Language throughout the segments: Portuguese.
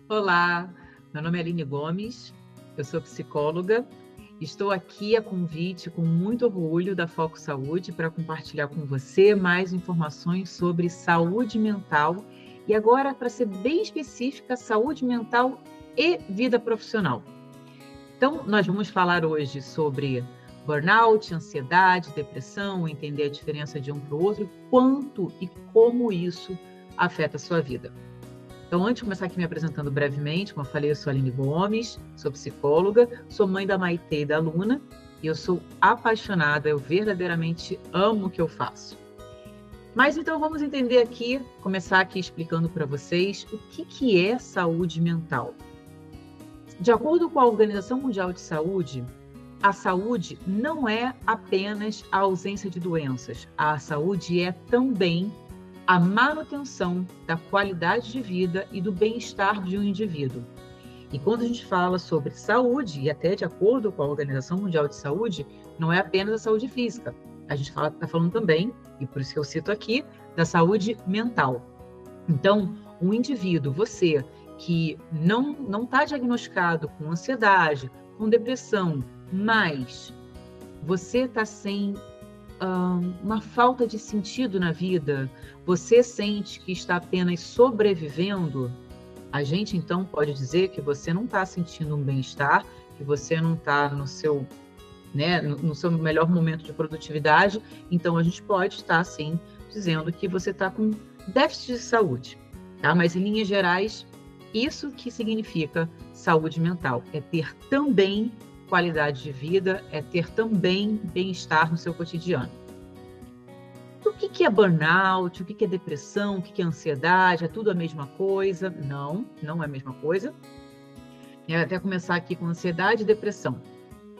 Olá, meu nome é Aline Gomes, eu sou psicóloga. Estou aqui a convite, com muito orgulho, da Foco Saúde para compartilhar com você mais informações sobre saúde mental e agora, para ser bem específica, saúde mental e vida profissional. Então, nós vamos falar hoje sobre burnout, ansiedade, depressão, entender a diferença de um para o outro, quanto e como isso afeta a sua vida. Então, antes de começar aqui me apresentando brevemente, como eu falei, eu sou a Aline Gomes, sou psicóloga, sou mãe da Maitê e da Luna, e eu sou apaixonada, eu verdadeiramente amo o que eu faço. Mas então vamos entender aqui, começar aqui explicando para vocês o que é saúde mental. De acordo com a Organização Mundial de Saúde, a saúde não é apenas a ausência de doenças, a saúde é também a manutenção da qualidade de vida e do bem-estar de um indivíduo. E quando a gente fala sobre saúde, e até de acordo com a Organização Mundial de Saúde, não é apenas a saúde física. A gente está falando também, e por isso que eu cito aqui, da saúde mental. Então, um indivíduo, você, que não está diagnosticado com ansiedade, com depressão, mas você está sem uma falta de sentido na vida, você sente que está apenas sobrevivendo, a gente então pode dizer que você não está sentindo um bem-estar, que você não está no seu melhor momento de produtividade, então a gente pode estar sim dizendo que você está com déficit de saúde, tá? Mas em linhas gerais, isso que significa saúde mental, é ter também qualidade de vida, é ter também bem-estar no seu cotidiano. O que é burnout? O que é depressão? O que é ansiedade? É tudo a mesma coisa? Não, não é a mesma coisa. Até começar aqui com ansiedade e depressão.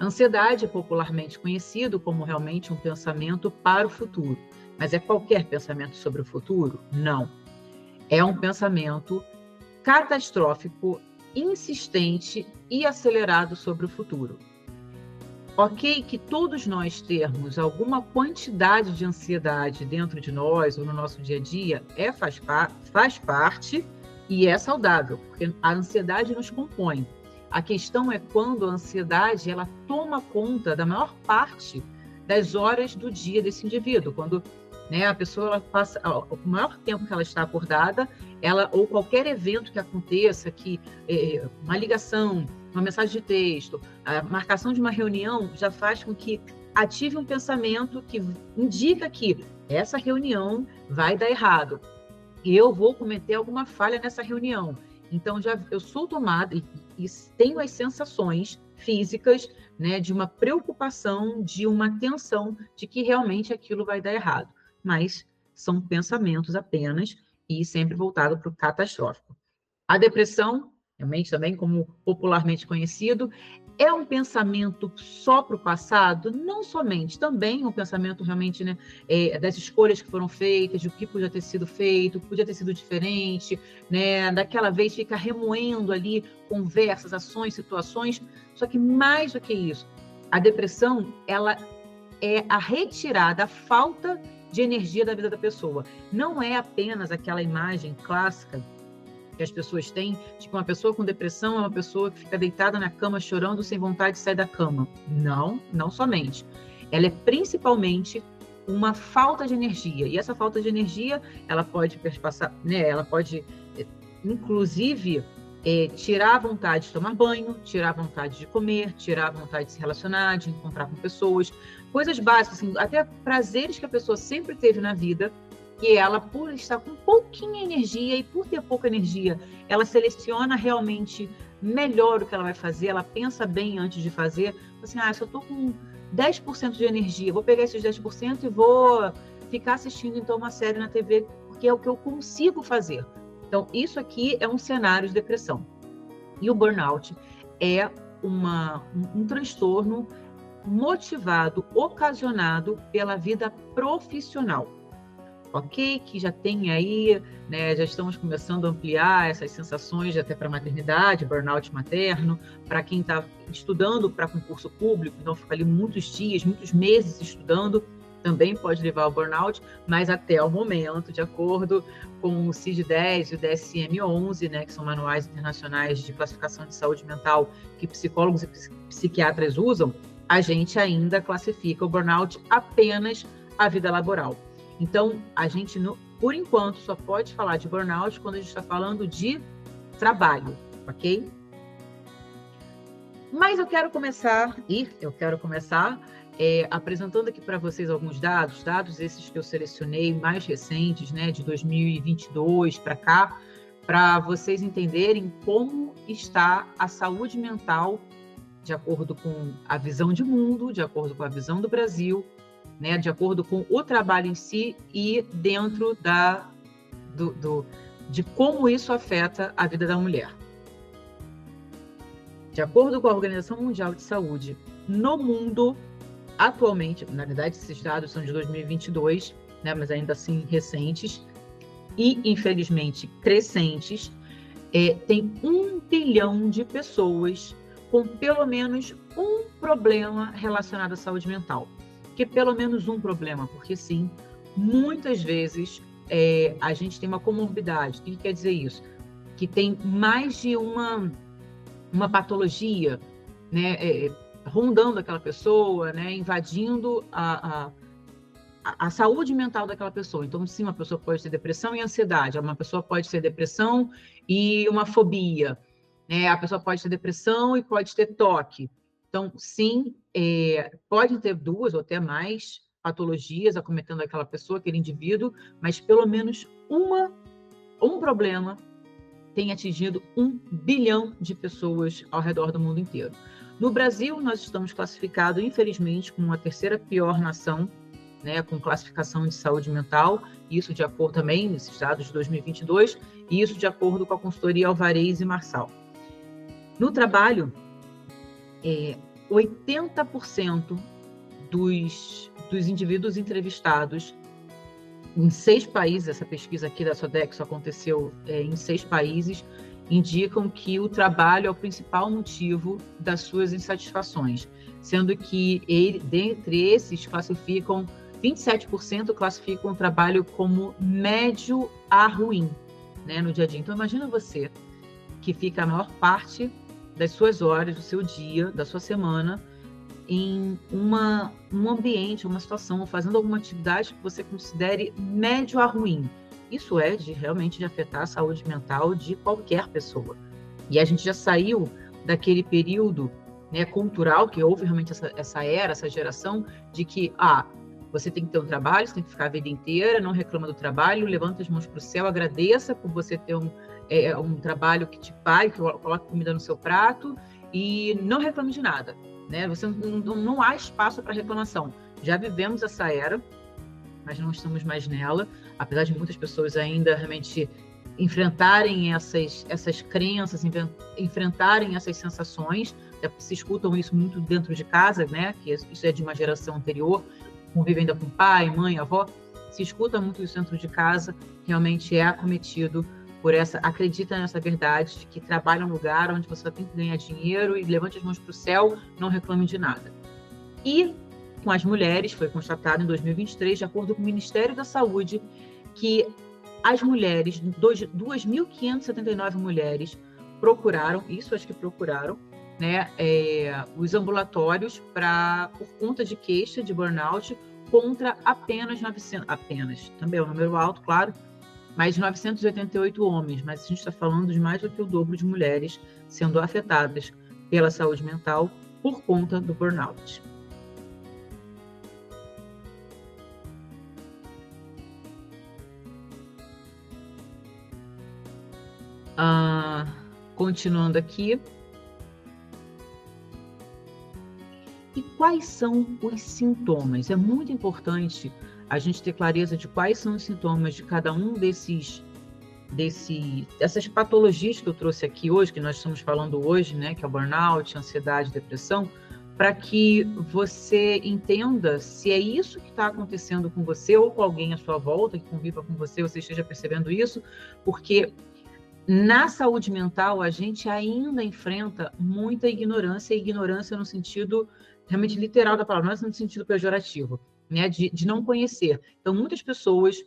Ansiedade é popularmente conhecido como realmente um pensamento para o futuro. Mas é qualquer pensamento sobre o futuro? Não. É um pensamento catastrófico, insistente e acelerado sobre o futuro. Ok que todos nós termos alguma quantidade de ansiedade dentro de nós ou no nosso dia a dia faz parte e é saudável, porque a ansiedade nos compõe. A questão é quando a ansiedade ela toma conta da maior parte das horas do dia desse indivíduo, quando a pessoa ela passa o maior tempo que ela está acordada, ou qualquer evento que aconteça, uma ligação, uma mensagem de texto, a marcação de uma reunião já faz com que ative um pensamento que indica que essa reunião vai dar errado. Eu vou cometer alguma falha nessa reunião. Então, eu sou tomada e tenho as sensações físicas, de uma preocupação, de uma tensão de que realmente aquilo vai dar errado. Mas são pensamentos apenas e sempre voltado para o catastrófico. A depressão, realmente também como popularmente conhecido, é um pensamento só para o passado? Não somente, também um pensamento realmente das escolhas que foram feitas, de o que podia ter sido feito, o que podia ter sido diferente, daquela vez fica remoendo ali conversas, ações, situações, só que mais do que isso, a depressão, ela é a retirada, a falta de energia da vida da pessoa. Não é apenas aquela imagem clássica que as pessoas têm, tipo, uma pessoa com depressão é uma pessoa que fica deitada na cama chorando sem vontade de sair da cama. Não, não somente. Ela é principalmente uma falta de energia. E essa falta de energia, ela pode passar, ela pode, inclusive, tirar a vontade de tomar banho, tirar a vontade de comer, tirar a vontade de se relacionar, de encontrar com pessoas, coisas básicas, assim, até prazeres que a pessoa sempre teve na vida, e ela, por estar com pouquinha energia e por ter pouca energia, ela seleciona realmente melhor o que ela vai fazer, ela pensa bem antes de fazer, assim, se eu estou com 10% de energia, vou pegar esses 10% e vou ficar assistindo então uma série na TV, porque é o que eu consigo fazer. Então, isso aqui é um cenário de depressão. E o burnout é um transtorno motivado, ocasionado pela vida profissional. Ok? Que já tem aí, já estamos começando a ampliar essas sensações até para a maternidade, burnout materno, para quem está estudando para concurso público, então fica ali muitos dias, muitos meses estudando, também pode levar ao burnout, mas até o momento, de acordo com o CID-10 e o DSM-11, né, que são manuais internacionais de classificação de saúde mental que psicólogos e psiquiatras usam, a gente ainda classifica o burnout apenas a vida laboral. Então, a gente, por enquanto, só pode falar de burnout quando a gente está falando de trabalho, ok? Mas eu quero começar apresentando aqui para vocês alguns dados esses que eu selecionei, mais recentes, né, de 2022 para cá, para vocês entenderem como está a saúde mental de acordo com a visão de mundo, de acordo com a visão do Brasil, né, de acordo com o trabalho em si e dentro de como isso afeta a vida da mulher. De acordo com a Organização Mundial de Saúde, no mundo, atualmente, na verdade, esses dados são de 2022, né, mas ainda assim recentes, e infelizmente crescentes, tem 1 bilhão de pessoas com pelo menos um problema relacionado à saúde mental. Que pelo menos um problema, porque sim, muitas vezes a gente tem uma comorbidade. O que quer dizer isso? Que tem mais de uma patologia, né, rondando aquela pessoa, né, invadindo a saúde mental daquela pessoa. Então, sim, uma pessoa pode ter depressão e ansiedade, uma pessoa pode ter depressão e uma fobia, né? A pessoa pode ter depressão e pode ter toque. Então, sim, pode ter 2 ou até mais patologias acometendo aquela pessoa, aquele indivíduo, mas pelo menos um problema tem atingido 1 bilhão de pessoas ao redor do mundo inteiro. No Brasil, nós estamos classificados, infelizmente, como a 3ª pior nação, né, com classificação de saúde mental, isso de acordo também, nesses dados de 2022, e isso de acordo com a consultoria Alvarez e Marçal. No trabalho, 80% dos indivíduos entrevistados em 6 países, essa pesquisa aqui da Sodexo aconteceu em 6 países, indicam que o trabalho é o principal motivo das suas insatisfações, sendo que dentre esses 27% classificam o trabalho como médio a ruim, né, no dia a dia. Então, imagina você que fica a maior parte das suas horas, do seu dia, da sua semana, em um ambiente, uma situação, fazendo alguma atividade que você considere médio a ruim. Isso realmente de afetar a saúde mental de qualquer pessoa. E a gente já saiu daquele período, né, cultural, que houve realmente essa geração de que, você tem que ter um trabalho, você tem que ficar a vida inteira, não reclama do trabalho, levanta as mãos para o céu, agradeça por você ter um trabalho que te pague, que coloque comida no seu prato e não reclame de nada, né? Você não há espaço para reclamação. Já vivemos essa era, mas não estamos mais nela, apesar de muitas pessoas ainda realmente enfrentarem essas crenças, enfrentarem essas sensações, se escutam isso muito dentro de casa, né? Que isso é de uma geração anterior, convive ainda com pai, mãe, avó, se escuta muito isso dentro de casa, realmente é acometido por acredita nessa verdade de que trabalha em um lugar onde você tem que ganhar dinheiro e levante as mãos para o céu, não reclame de nada. E com as mulheres, foi constatado em 2023, de acordo com o Ministério da Saúde, que as mulheres, 2.579 mulheres procuraram, né, os ambulatórios por conta de queixa de burnout contra apenas 900, também é um número alto, claro, mas 988 homens, mas a gente está falando de mais do que o dobro de mulheres sendo afetadas pela saúde mental por conta do burnout. Continuando aqui. E quais são os sintomas? É muito importante a gente ter clareza de quais são os sintomas de cada um dessas patologias que eu trouxe aqui hoje, que nós estamos falando hoje, né, que é o burnout, ansiedade, depressão, para que você entenda se é isso que está acontecendo com você ou com alguém à sua volta que conviva com você esteja percebendo isso, porque na saúde mental a gente ainda enfrenta muita ignorância, e ignorância no sentido realmente literal da palavra, não é no sentido pejorativo. né, de não conhecer. Então, muitas pessoas,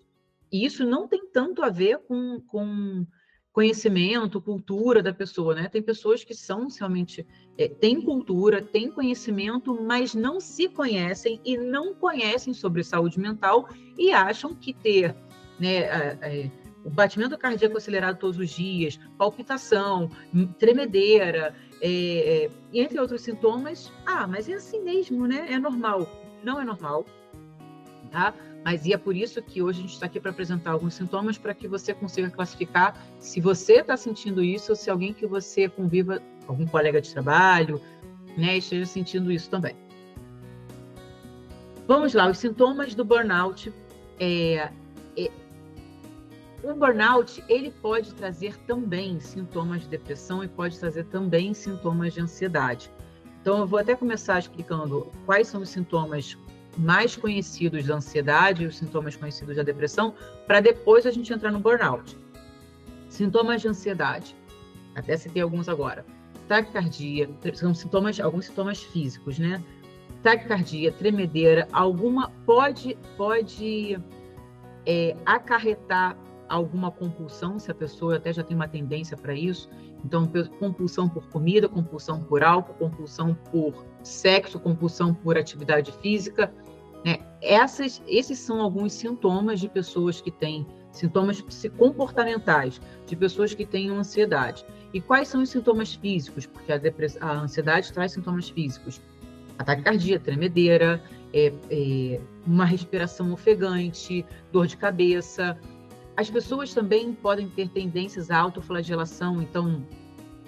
e isso não tem tanto a ver com conhecimento, cultura da pessoa, né? Tem pessoas que são realmente, têm cultura, têm conhecimento, mas não se conhecem e não conhecem sobre saúde mental e acham que ter, né, o batimento cardíaco acelerado todos os dias, palpitação, tremedeira, e entre outros sintomas, mas é assim mesmo, né? É normal. Não é normal, tá? Mas é por isso que hoje a gente está aqui para apresentar alguns sintomas para que você consiga classificar se você está sentindo isso ou se alguém que você conviva, algum colega de trabalho, né, esteja sentindo isso também. Vamos lá, os sintomas do burnout. O burnout, ele pode trazer também sintomas de depressão e pode trazer também sintomas de ansiedade. Então, eu vou até começar explicando quais são os sintomas mais conhecidos da ansiedade e os sintomas conhecidos da depressão, para depois a gente entrar no burnout. Sintomas de ansiedade, até citei alguns agora. Taquicardia, são alguns sintomas físicos, né? Taquicardia, tremedeira, alguma pode acarretar alguma compulsão, se a pessoa até já tem uma tendência para isso. Então, compulsão por comida, compulsão por álcool, compulsão por sexo, compulsão por atividade física, né? Esses são alguns sintomas de pessoas que têm sintomas comportamentais, de pessoas que têm ansiedade. E quais são os sintomas físicos? Porque a ansiedade traz sintomas físicos. Ataque cardíaco, tremedeira, uma respiração ofegante, dor de cabeça. As pessoas também podem ter tendências à autoflagelação, então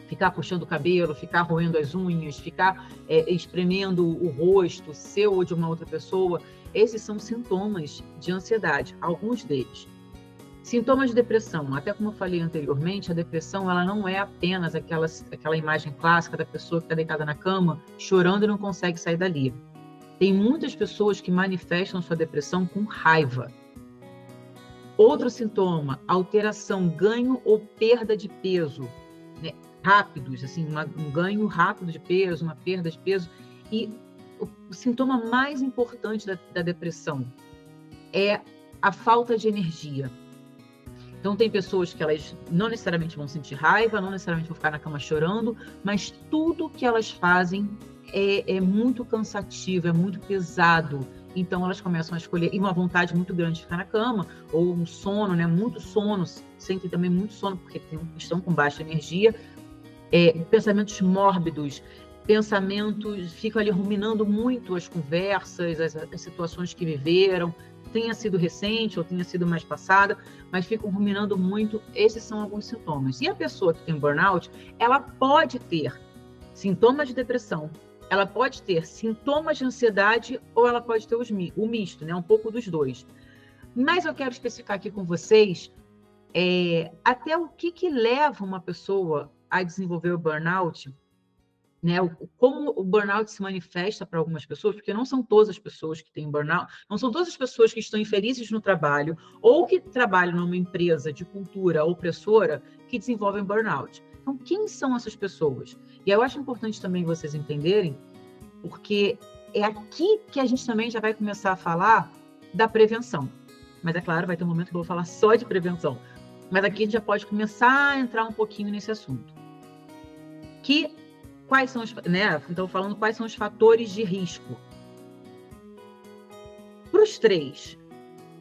ficar puxando o cabelo, ficar roendo as unhas, ficar espremendo o rosto seu ou de uma outra pessoa. Esses são sintomas de ansiedade, alguns deles. Sintomas de depressão, até como eu falei anteriormente, a depressão ela não é apenas aquela imagem clássica da pessoa que está deitada na cama, chorando e não consegue sair dali. Tem muitas pessoas que manifestam sua depressão com raiva. Outro sintoma, alteração, ganho ou perda de peso, né? Rápidos, assim, um ganho rápido de peso, uma perda de peso. E o sintoma mais importante da depressão é a falta de energia. Então, tem pessoas que elas não necessariamente vão sentir raiva, não necessariamente vão ficar na cama chorando, mas tudo que elas fazem é muito cansativo, é muito pesado. Então, elas começam a escolher, e uma vontade muito grande de ficar na cama, ou um sono, né? Muito sono, sentem também muito sono, porque estão com baixa energia. Pensamentos mórbidos, ficam ali ruminando muito as conversas, as situações que viveram, tenha sido recente ou tenha sido mais passada, mas ficam ruminando muito. Esses são alguns sintomas. E a pessoa que tem burnout, ela pode ter sintomas de depressão, ela pode ter sintomas de ansiedade ou ela pode ter o misto, né? Um pouco dos dois. Mas eu quero especificar aqui com vocês até o que leva uma pessoa a desenvolver o burnout, né? Como o burnout se manifesta para algumas pessoas, porque não são todas as pessoas que têm burnout, não são todas as pessoas que estão infelizes no trabalho ou que trabalham numa empresa de cultura opressora que desenvolvem burnout. Então, quem são essas pessoas? E eu acho importante também vocês entenderem, porque é aqui que a gente também já vai começar a falar da prevenção. Mas é claro, vai ter um momento que eu vou falar só de prevenção. Mas aqui a gente já pode começar a entrar um pouquinho nesse assunto. Quais são né? Então, falando quais são os fatores de risco. Para os três,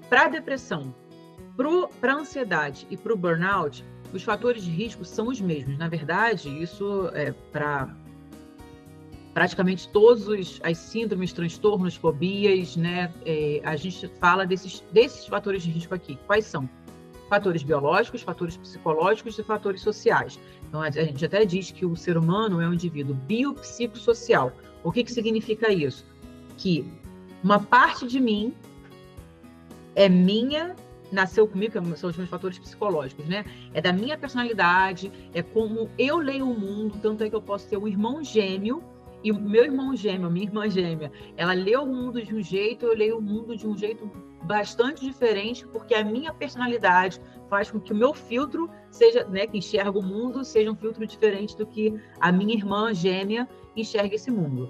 para a depressão, para a ansiedade e para o burnout, os fatores de risco são os mesmos. Na verdade, isso é para praticamente todas as síndromes, transtornos, fobias, né? A gente fala desses fatores de risco aqui. Quais são? Fatores biológicos, fatores psicológicos e fatores sociais. Então, a gente até diz que o ser humano é um indivíduo biopsicossocial. O que significa isso? Que uma parte de mim é minha, nasceu comigo, que são os meus fatores psicológicos, né? É da minha personalidade, é como eu leio o mundo, tanto é que eu posso ter um irmão gêmeo, e o meu irmão gêmeo, minha irmã gêmea, ela lê o mundo de um jeito, eu leio o mundo de um jeito bastante diferente, porque a minha personalidade faz com que o meu filtro seja, né, que enxerga o mundo, seja um filtro diferente do que a minha irmã gêmea enxerga esse mundo.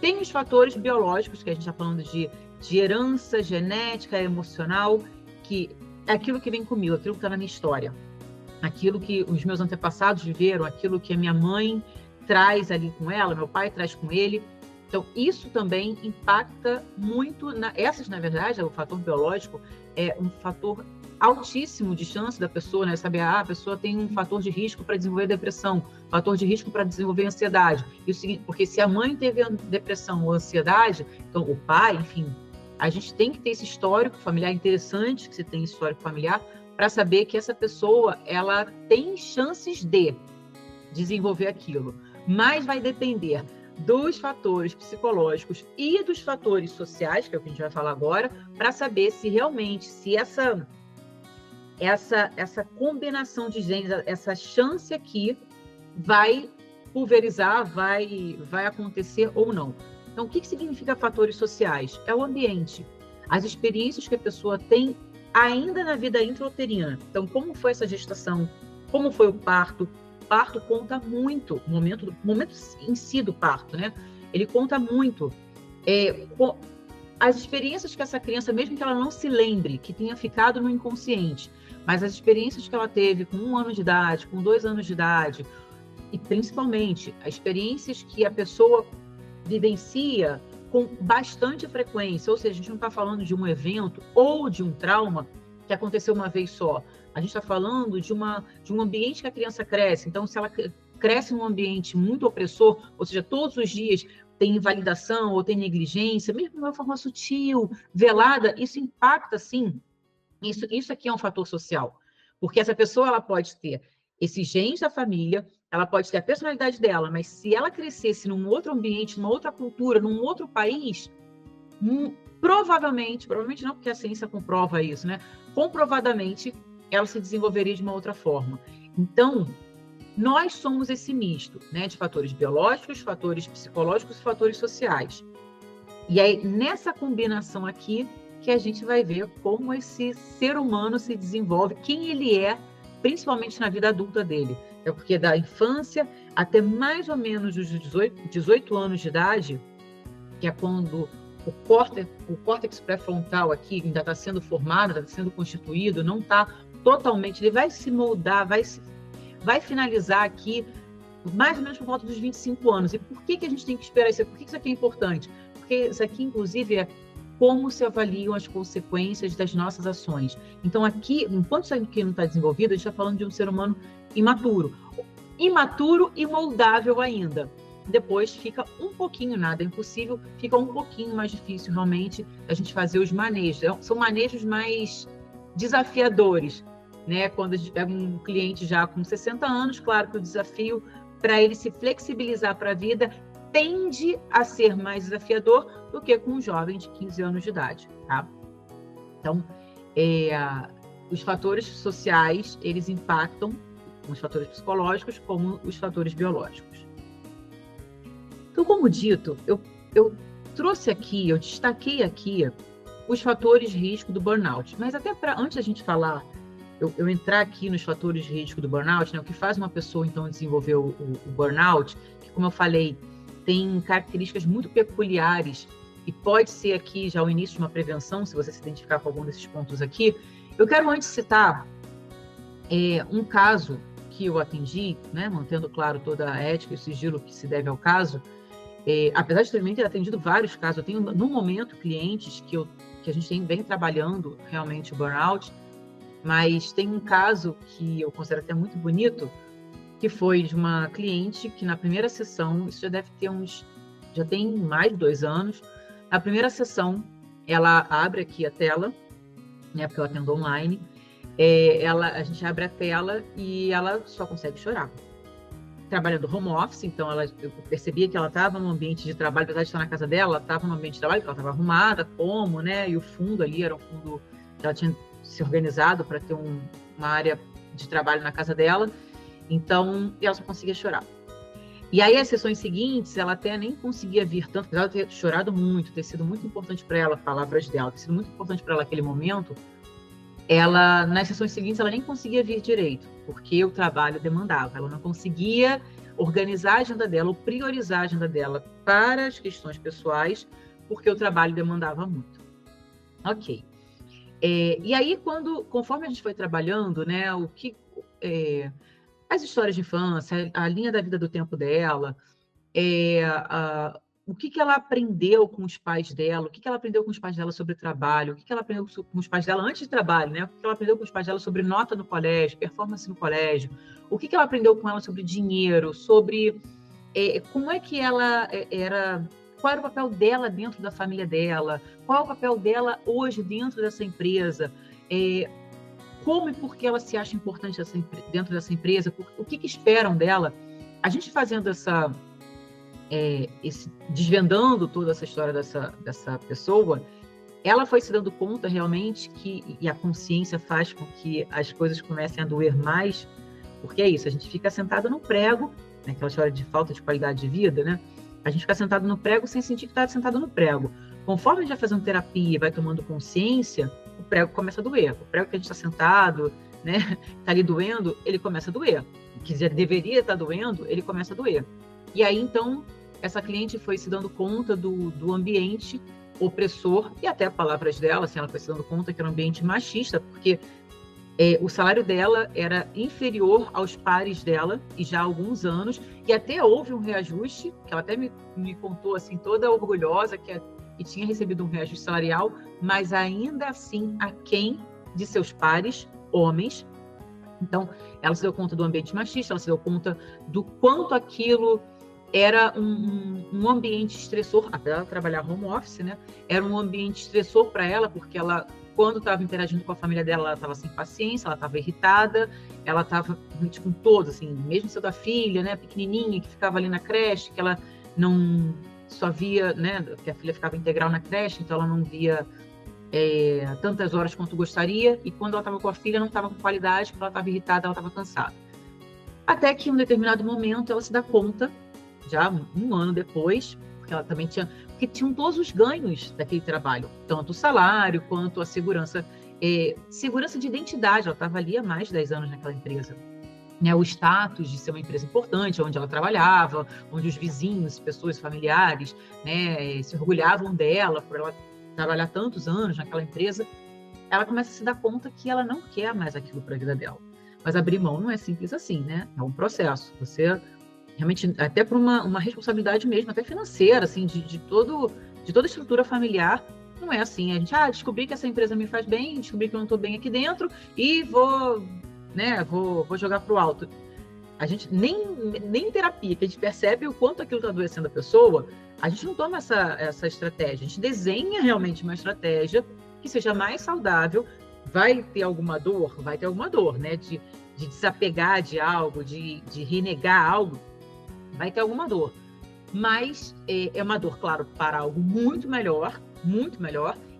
Tem os fatores biológicos, que a gente está falando de de herança genética, emocional, que é aquilo que vem comigo, aquilo que está na minha história, aquilo que os meus antepassados viveram, aquilo que a minha mãe traz ali com ela, meu pai traz com ele. Então, isso também impacta muito, essas, na verdade, o fator biológico é um fator altíssimo de chance da pessoa, né? Saber, a pessoa tem um fator de risco para desenvolver depressão, fator de risco para desenvolver ansiedade. Isso, porque se a mãe teve depressão ou ansiedade, então o pai, enfim, a gente tem que ter esse histórico familiar, interessante que você tenha esse histórico familiar, para saber que essa pessoa, ela tem chances de desenvolver aquilo, mas vai depender dos fatores psicológicos e dos fatores sociais, que é o que a gente vai falar agora, para saber se realmente, se essa combinação de genes, essa chance aqui vai pulverizar, vai acontecer ou não. Então, o que significa fatores sociais? É o ambiente, as experiências que a pessoa tem ainda na vida intrauterina. Então, como foi essa gestação? Como foi o parto? O parto conta muito, o momento em si do parto, né? Ele conta muito. As experiências que essa criança, mesmo que ela não se lembre, que tenha ficado no inconsciente, mas as experiências que ela teve com 1 ano de idade, com 2 anos de idade, e principalmente as experiências que a pessoa vivencia com bastante frequência, ou seja, a gente não está falando de um evento ou de um trauma que aconteceu uma vez só. A gente está falando de um ambiente que a criança cresce. Então, se ela cresce num ambiente muito opressor, ou seja, todos os dias tem invalidação ou tem negligência, mesmo de uma forma sutil, velada, isso impacta, sim. Isso aqui é um fator social. Porque essa pessoa, ela pode ter esses genes da família, ela pode ter a personalidade dela, mas se ela crescesse num outro ambiente, numa outra cultura, num outro país, provavelmente não, porque a ciência comprova isso, né? Comprovadamente, ela se desenvolveria de uma outra forma. Então, nós somos esse misto, né, de fatores biológicos, fatores psicológicos e fatores sociais. E aí, nessa combinação aqui, que a gente vai ver como esse ser humano se desenvolve, quem ele é, principalmente na vida adulta dele. É porque da infância até mais ou menos os 18 anos de idade, que é quando o córtex pré-frontal aqui ainda está sendo formado, está sendo constituído, não está totalmente, ele vai se moldar, vai finalizar aqui mais ou menos por volta dos 25 anos. E por que a gente tem que esperar isso? Por que isso aqui é importante? Porque isso aqui, inclusive, é como se avaliam as consequências das nossas ações. Então, aqui, enquanto isso aqui não está desenvolvido, a gente está falando de um ser humano imaturo e moldável ainda. Depois fica um pouquinho, nada é impossível, fica um pouquinho mais difícil realmente a gente fazer os manejos. São manejos mais desafiadores, né? Quando a gente pega um cliente já com 60 anos, claro que o desafio para ele se flexibilizar para a vida tende a ser mais desafiador do que com um jovem de 15 anos de idade, tá? Então, os fatores sociais, eles impactam os fatores psicológicos como os fatores biológicos. Então, como dito, eu trouxe aqui, eu destaquei aqui os fatores de risco do burnout. Mas até antes da gente falar, eu entrar aqui nos fatores de risco do burnout, né, o que faz uma pessoa, então, desenvolver o burnout, que, como eu falei, tem características muito peculiares e pode ser aqui já o início de uma prevenção, se você se identificar com algum desses pontos aqui. Eu quero antes citar um caso que eu atendi, né, mantendo claro toda a ética e o sigilo que se deve ao caso. Apesar de também ter atendido vários casos, eu tenho, no momento, clientes que a gente vem trabalhando realmente o burnout, mas tem um caso que eu considero até muito bonito, que foi de uma cliente que na primeira sessão, isso já tem mais de 2 anos, na primeira sessão, ela abre aqui a tela, né, porque eu atendo online, a gente abre a tela e ela só consegue chorar. Trabalhando home office, então eu percebia que ela estava no ambiente de trabalho, apesar de estar na casa dela, ela estava no ambiente de trabalho, porque ela estava arrumada, né, e o fundo ali era um fundo que ela tinha se organizado para ter uma área de trabalho na casa dela, então ela só conseguia chorar. E aí, as sessões seguintes, ela até nem conseguia vir tanto, apesar de ter chorado muito, ter sido muito importante para ela, palavras dela, ter sido muito importante para ela aquele momento, nas sessões seguintes, ela nem conseguia vir direito, porque o trabalho demandava. Ela não conseguia organizar a agenda dela, ou priorizar a agenda dela para as questões pessoais, porque o trabalho demandava muito. Ok. E aí, conforme a gente foi trabalhando, né, as histórias de infância, a linha da vida do tempo dela, o que ela aprendeu com os pais dela, o que ela aprendeu com os pais dela sobre trabalho, o que ela aprendeu com os pais dela antes de trabalho, né? O que ela aprendeu com os pais dela sobre nota no colégio, performance no colégio, o que ela aprendeu com ela sobre dinheiro, sobre como é que ela era, qual era o papel dela dentro da família dela, qual é o papel dela hoje dentro dessa empresa, como e por que ela se acha importante dentro dessa empresa, o que esperam dela. A gente fazendo desvendando toda essa história dessa pessoa, ela foi se dando conta realmente e a consciência faz com que as coisas comecem a doer mais, porque é isso, a gente fica sentado no prego, né, aquela história de falta de qualidade de vida, né? A gente fica sentado no prego sem sentir que está sentado no prego. Conforme a gente vai fazendo terapia e vai tomando consciência, o prego começa a doer. O prego que a gente está sentado, né, está ali doendo, ele começa a doer. Que já deveria estar doendo, ele começa a doer. E aí, então, essa cliente foi se dando conta do ambiente opressor, e até palavras dela, assim, ela foi se dando conta que era um ambiente machista, porque o salário dela era inferior aos pares dela, e já há alguns anos, e até houve um reajuste, que ela até me contou, assim, toda orgulhosa, que tinha recebido um reajuste salarial, mas ainda assim aquém de seus pares, homens. Então, ela se deu conta do ambiente machista, ela se deu conta do quanto aquilo era um ambiente estressor, apesar de trabalhar home office, né? Era um ambiente estressor para ela, porque ela, quando estava interagindo com a família dela, ela estava sem paciência, ela estava irritada, ela estava com todos, assim, mesmo sendo a filha, né, pequenininha, que ficava ali na creche, que ela não só via, né, que a filha ficava integral na creche, então ela não via tantas horas quanto gostaria, e quando ela estava com a filha, não estava com qualidade, porque ela estava irritada, ela estava cansada. Até que, em um determinado momento, ela se dá conta, já um ano depois, porque ela também porque tinham todos os ganhos daquele trabalho, tanto o salário quanto a segurança, segurança de identidade. Ela estava ali há mais de 10 anos naquela empresa, né? O status de ser uma empresa importante, onde ela trabalhava, onde os vizinhos, pessoas familiares, né, se orgulhavam dela por ela trabalhar tantos anos naquela empresa. Ela começa a se dar conta que ela não quer mais aquilo para a vida dela. Mas abrir mão não é simples assim, né? É um processo. Você realmente, até por uma responsabilidade mesmo, até financeira, assim, de toda a estrutura familiar, não é assim. A gente, descobri que essa empresa me faz bem, descobri que eu não estou bem aqui dentro e vou jogar para o alto. A gente, nem em terapia, que a gente percebe o quanto aquilo está adoecendo a pessoa, a gente não toma essa estratégia. A gente desenha realmente uma estratégia que seja mais saudável. Vai ter alguma dor? Vai ter alguma dor, né? De desapegar de algo, de renegar algo, vai ter alguma dor. Mas é uma dor, claro, para algo muito melhor,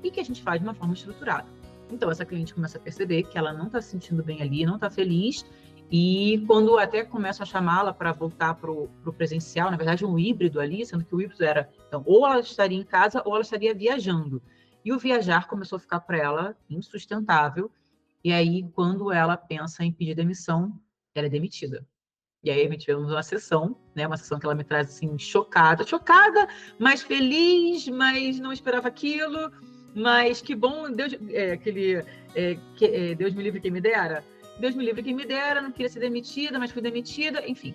e que a gente faz de uma forma estruturada. Então, essa cliente começa a perceber que ela não está se sentindo bem ali, não está feliz, e quando até começo a chamá-la para voltar para o presencial, na verdade, um híbrido ali, sendo que o híbrido era, então, ou ela estaria em casa ou ela estaria viajando. E o viajar começou a ficar para ela insustentável, e aí, quando ela pensa em pedir demissão, ela é demitida. E aí a gente tivemos uma sessão, né? Uma sessão que ela me traz assim, chocada, mas feliz, mas não esperava aquilo, mas que bom, Deus, Deus me livre quem me dera. Deus me livre quem me dera, não queria ser demitida, mas fui demitida, enfim.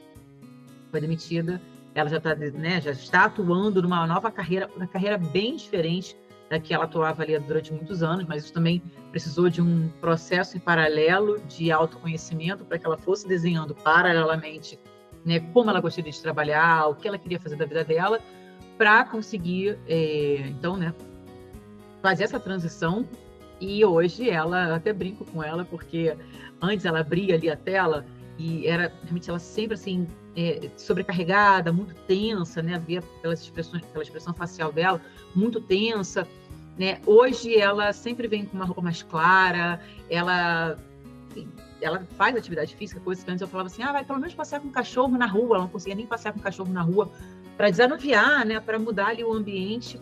Foi demitida, ela já, né, já está atuando numa nova carreira, uma carreira bem diferente da que ela atuava ali durante muitos anos, mas isso também precisou de um processo em paralelo de autoconhecimento para que ela fosse desenhando paralelamente, né, como ela gostaria de trabalhar, o que ela queria fazer da vida dela, para conseguir, então, né, fazer essa transição. E hoje ela, até brinco com ela, porque antes ela abria ali a tela e era realmente ela sempre assim, sobrecarregada, muito tensa, né? Via pela expressão facial dela, muito tensa, né? Hoje ela sempre vem com uma roupa mais clara, ela faz atividade física, coisas que antes eu falava assim, vai pelo menos passear com o cachorro na rua, ela não conseguia nem passear com o cachorro na rua, para desanuviar, né? Para mudar ali o ambiente,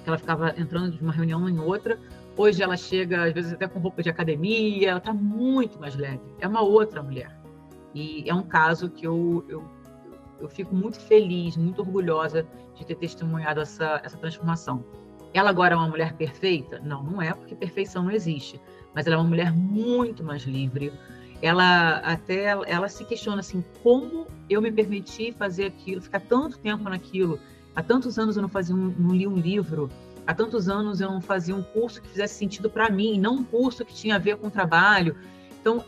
ela ficava entrando de uma reunião em outra. Hoje ela chega, às vezes, até com roupa de academia, ela está muito mais leve, é uma outra mulher. E é um caso que eu fico muito feliz, muito orgulhosa de ter testemunhado essa transformação. Ela agora é uma mulher perfeita? Não, não é, porque perfeição não existe. Mas ela é uma mulher muito mais livre. Ela se questiona assim, como eu me permiti fazer aquilo, ficar tanto tempo naquilo. Há tantos anos eu não li um livro. Há tantos anos eu não fazia um curso que fizesse sentido para mim, não um curso que tinha a ver com o trabalho. Então,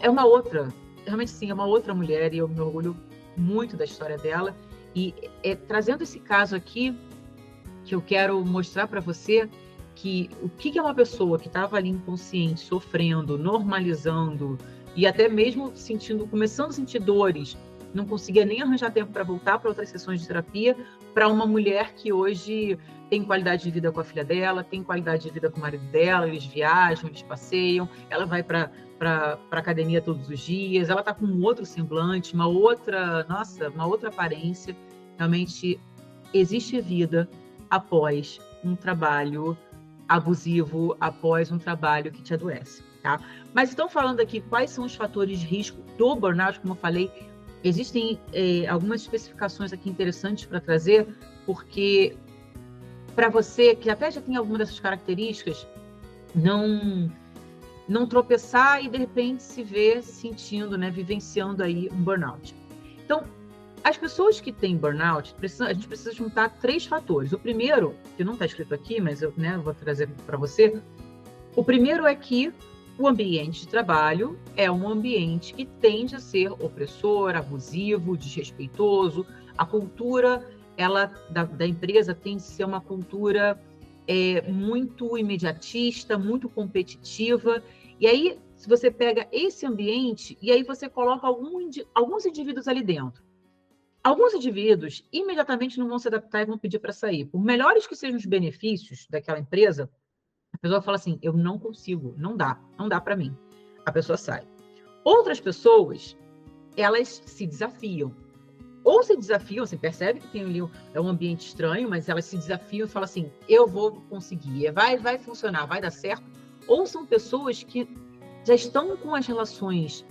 realmente sim, é uma outra mulher, e eu me orgulho muito da história dela. E trazendo esse caso aqui, que eu quero mostrar para você que o que é uma pessoa que estava ali inconsciente, sofrendo, normalizando, e até mesmo começando a sentir dores, não conseguia nem arranjar tempo para voltar para outras sessões de terapia, para uma mulher que hoje tem qualidade de vida com a filha dela, tem qualidade de vida com o marido dela, eles viajam, eles passeiam, ela vai para academia todos os dias, ela está com um outro semblante, uma outra aparência. Realmente existe vida após um trabalho abusivo, após um trabalho que te adoece, tá? Mas então, falando aqui, quais são os fatores de risco do burnout, como eu falei, existem algumas especificações aqui interessantes para trazer, porque para você que até já tem alguma dessas características, não tropeçar e de repente se ver sentindo, né, vivenciando aí um burnout. Então, as pessoas que têm burnout, a gente precisa juntar 3 fatores. O primeiro, que não está escrito aqui, mas eu vou trazer para você, o primeiro é que o ambiente de trabalho é um ambiente que tende a ser opressor, abusivo, desrespeitoso. A cultura da empresa tende a ser uma cultura muito imediatista, muito competitiva. E aí, se você pega esse ambiente e aí você coloca alguns indivíduos ali dentro, alguns indivíduos imediatamente não vão se adaptar e vão pedir para sair. Por melhores que sejam os benefícios daquela empresa, a pessoa fala assim, eu não consigo, não dá para mim. A pessoa sai. Outras pessoas, elas se desafiam. Ou se desafiam, você percebe que tem ali um ambiente estranho, mas elas se desafiam e falam assim, eu vou conseguir, vai funcionar, vai dar certo. Ou são pessoas que já estão com as relações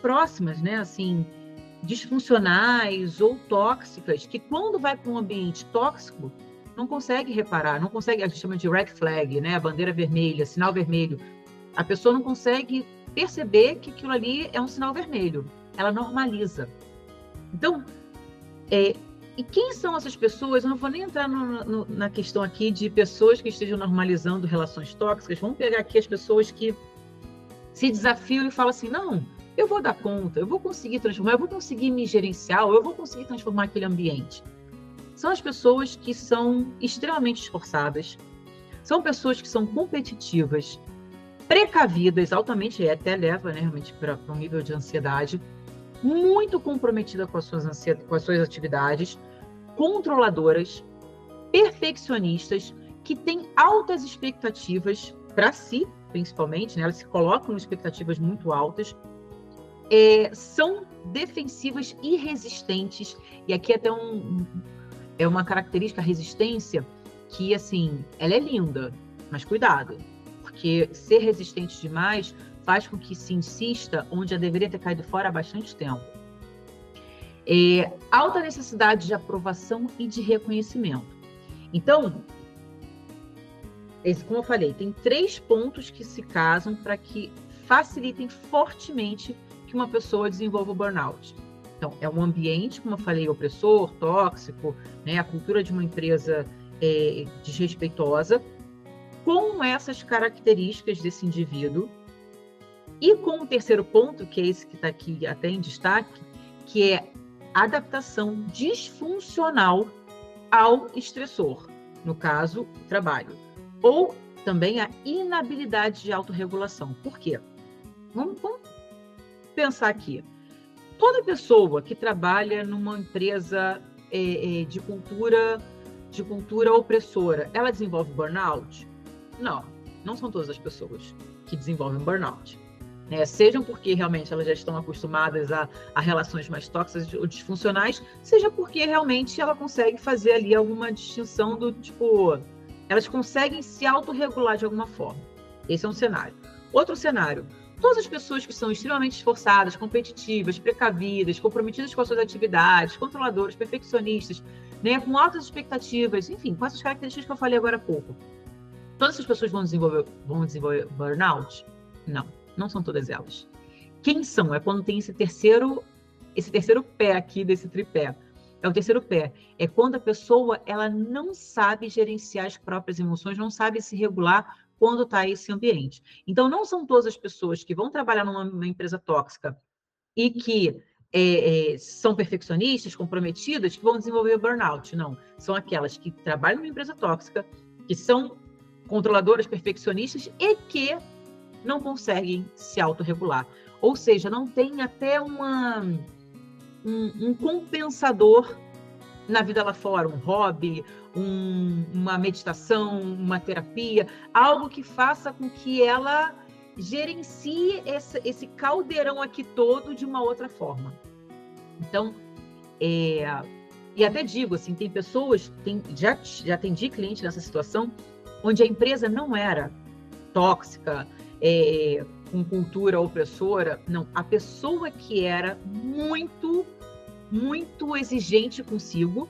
próximas, né, assim, disfuncionais ou tóxicas, que quando vai para um ambiente tóxico, não consegue reparar, não consegue, a gente chama de red flag, né, a bandeira vermelha, sinal vermelho. A pessoa não consegue perceber que aquilo ali é um sinal vermelho. Ela normaliza. Então, e quem são essas pessoas? Eu não vou nem entrar na questão aqui de pessoas que estejam normalizando relações tóxicas. Vamos pegar aqui as pessoas que se desafiam e falam assim, não, eu vou dar conta, eu vou conseguir transformar, eu vou conseguir me gerenciar, eu vou conseguir transformar aquele ambiente. São as pessoas que são extremamente esforçadas, são pessoas que são competitivas, precavidas, altamente, até leva, né, realmente para um nível de ansiedade, muito comprometida com as suas atividades, controladoras, perfeccionistas, que têm altas expectativas para si, principalmente, né, elas se colocam em expectativas muito altas, são defensivas e resistentes, e aqui até uma característica, a resistência, que, assim, ela é linda, mas cuidado, porque ser resistente demais faz com que se insista onde já deveria ter caído fora há bastante tempo. Alta necessidade de aprovação e de reconhecimento. Então, como eu falei, tem 3 pontos que se casam para que facilitem fortemente que uma pessoa desenvolva o burnout. Então, é um ambiente, como eu falei, opressor, tóxico, né? A cultura de uma empresa desrespeitosa, com essas características desse indivíduo, e com o terceiro ponto, que é esse que está aqui até em destaque, que é adaptação disfuncional ao estressor, no caso, o trabalho. Ou também a inabilidade de autorregulação. Por quê? Vamos pensar aqui. Toda pessoa que trabalha numa empresa de cultura opressora, ela desenvolve burnout? Não são todas as pessoas que desenvolvem burnout. Sejam porque realmente elas já estão acostumadas a relações mais tóxicas ou disfuncionais, seja porque realmente ela consegue fazer ali alguma distinção do tipo, elas conseguem se autorregular de alguma forma. Esse é um cenário. Outro cenário, todas as pessoas que são extremamente esforçadas, competitivas, precavidas, comprometidas com as suas atividades, controladoras, perfeccionistas, né, com altas expectativas, enfim, com essas características que eu falei agora há pouco. Todas essas pessoas vão desenvolver burnout? Não, não são todas elas. Quem são? É quando tem esse terceiro pé aqui desse tripé. É o terceiro pé. É quando a pessoa ela não sabe gerenciar as próprias emoções, não sabe se regular quando está esse ambiente. Então, não são todas as pessoas que vão trabalhar numa empresa tóxica e que são perfeccionistas, comprometidas, que vão desenvolver burnout. Não. São aquelas que trabalham numa empresa tóxica, que são controladoras, perfeccionistas e que não conseguem se autorregular. Ou seja, não tem até um compensador na vida lá fora, um hobby, uma meditação, uma terapia, algo que faça com que ela gerencie esse caldeirão aqui todo de uma outra forma. Então, e até digo, assim, tem pessoas, já atendi cliente nessa situação, onde a empresa não era tóxica, com cultura opressora, não, a pessoa que era muito, muito exigente consigo,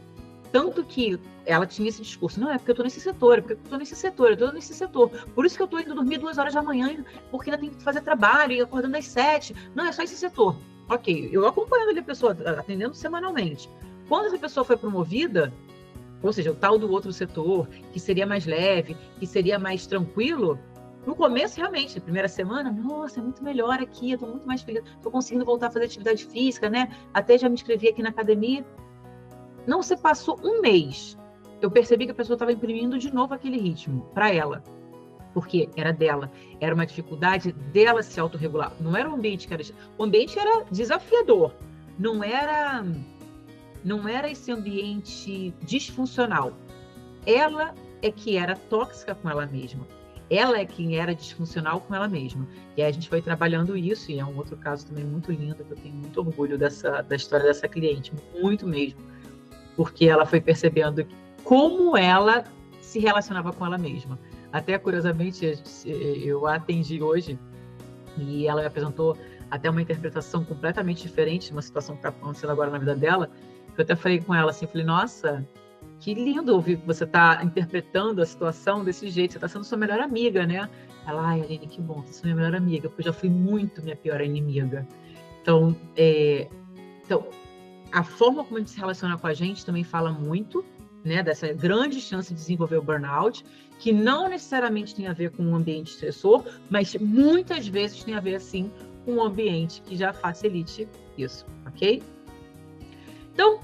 tanto que ela tinha esse discurso, não, é porque eu tô nesse setor, é porque eu tô nesse setor, eu tô nesse setor, por isso que eu tô indo dormir 2 horas da manhã, porque ainda tem que fazer trabalho, e acordando às 7, não, é só esse setor. Ok, eu acompanhando ali a pessoa, atendendo semanalmente. Quando essa pessoa foi promovida, ou seja, o tal do outro setor, que seria mais leve, que seria mais tranquilo, no começo, realmente, na primeira semana, nossa, é muito melhor aqui, eu tô muito mais feliz, tô conseguindo voltar a fazer atividade física, né? Até já me inscrevi aqui na academia. Não se passou um mês, eu percebi que a pessoa estava imprimindo de novo aquele ritmo para ela, porque era dela, era uma dificuldade dela se autorregular. Não era o ambiente que era... O ambiente era desafiador, não era esse ambiente disfuncional. Ela é que era tóxica com ela mesma. Ela é quem era disfuncional com ela mesma. E aí a gente foi trabalhando isso, e é um outro caso também muito lindo, que eu tenho muito orgulho da história dessa cliente, muito mesmo. Porque ela foi percebendo como ela se relacionava com ela mesma. Até, curiosamente, eu a atendi hoje, e ela me apresentou até uma interpretação completamente diferente de uma situação que está acontecendo agora na vida dela. Eu até falei com ela assim, falei, nossa, que lindo ouvir que você está interpretando a situação desse jeito, você está sendo sua melhor amiga, né? Ela, ai, Aline, que bom, você é minha melhor amiga, porque eu já fui muito minha pior inimiga. Então, a forma como a gente se relaciona com a gente também fala muito, né, dessa grande chance de desenvolver o burnout, que não necessariamente tem a ver com um ambiente estressor, mas muitas vezes tem a ver, sim, com um ambiente que já facilite isso, ok? Então,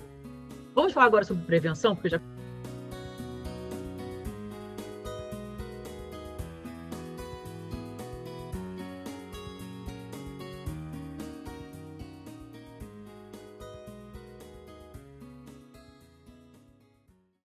vamos falar agora sobre prevenção, porque eu já